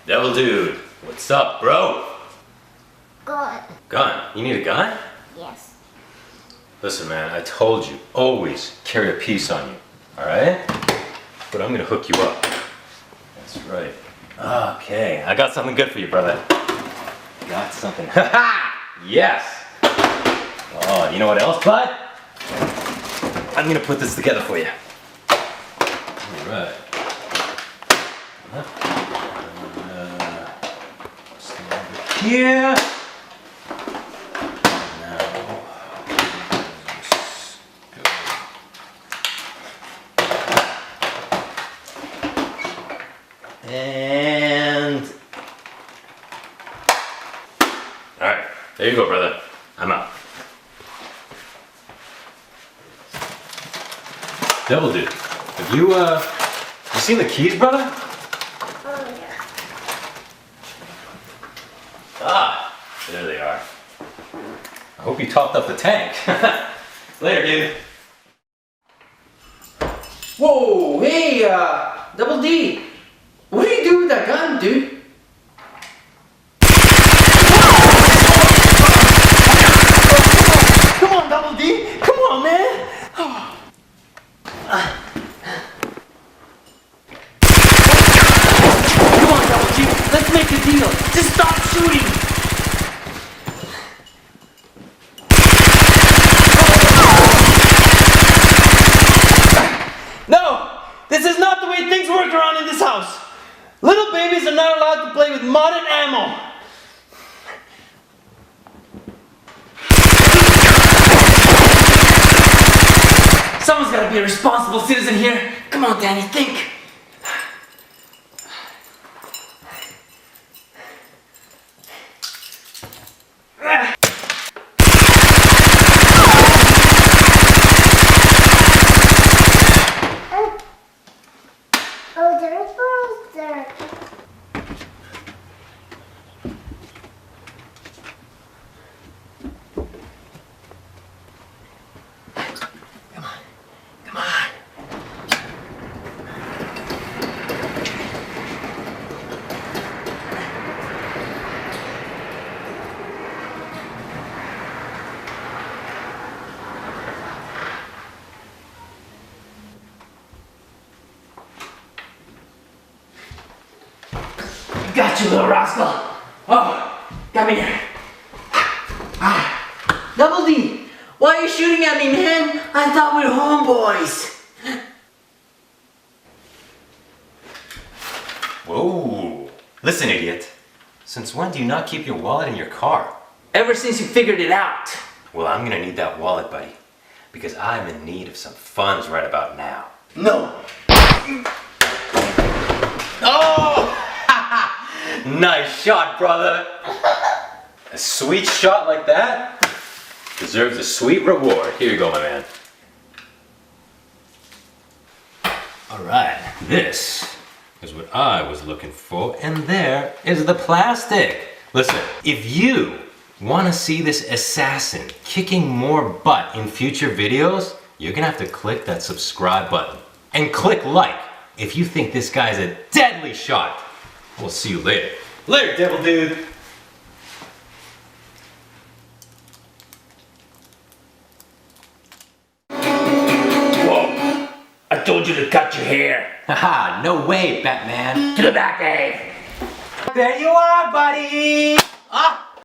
Devil dude, what's up, bro? Gun. Gun? You need a gun? Yes. Listen, man, I told you, always carry a piece on you, alright? But I'm gonna hook you up. That's right. Okay, I got something good for you, brother. Got something. Ha-ha! Yes! Oh, you know what else, bud? I'm gonna put this together for you. Alright. Here. Now, and all right, there you go, brother. I'm out. Devil dude, have you seen the keys, brother? Oh yeah. Ah, there they are. I hope you topped up the tank. Later, dude. Whoa, hey, Double D. What do you do with that gun, dude? Come on, Double D. Come on, man. Come on, Double D. Let's make a deal. Just stop shooting. No! This is not the way things work around in this house! Little babies are not allowed to play with modern ammo! Someone's gotta be a responsible citizen here! Come on, Danny, think! Oh, there's balls there. Come on! Got you, little rascal! Oh, come here! Double D! Why are you shooting at me, man? I thought we were homeboys! Whoa. Listen, idiot. Since when do you not keep your wallet in your car? Ever since you figured it out. Well, I'm gonna need that wallet, buddy. Because I'm in need of some funds right about now. No! Oh! Nice shot, brother. A sweet shot like that deserves a sweet reward. Here you go, my man. All right, this is what I was looking for, and there is the plastic. Listen, if you want to see this assassin kicking more butt in future videos, you're gonna have to click that subscribe button and click like if you think this guy's a deadly shot. We'll see you later. Later, devil dude. Whoa! I told you to cut your hair! Haha, no way, Batman. To the back, Dave! There you are, buddy. Ah.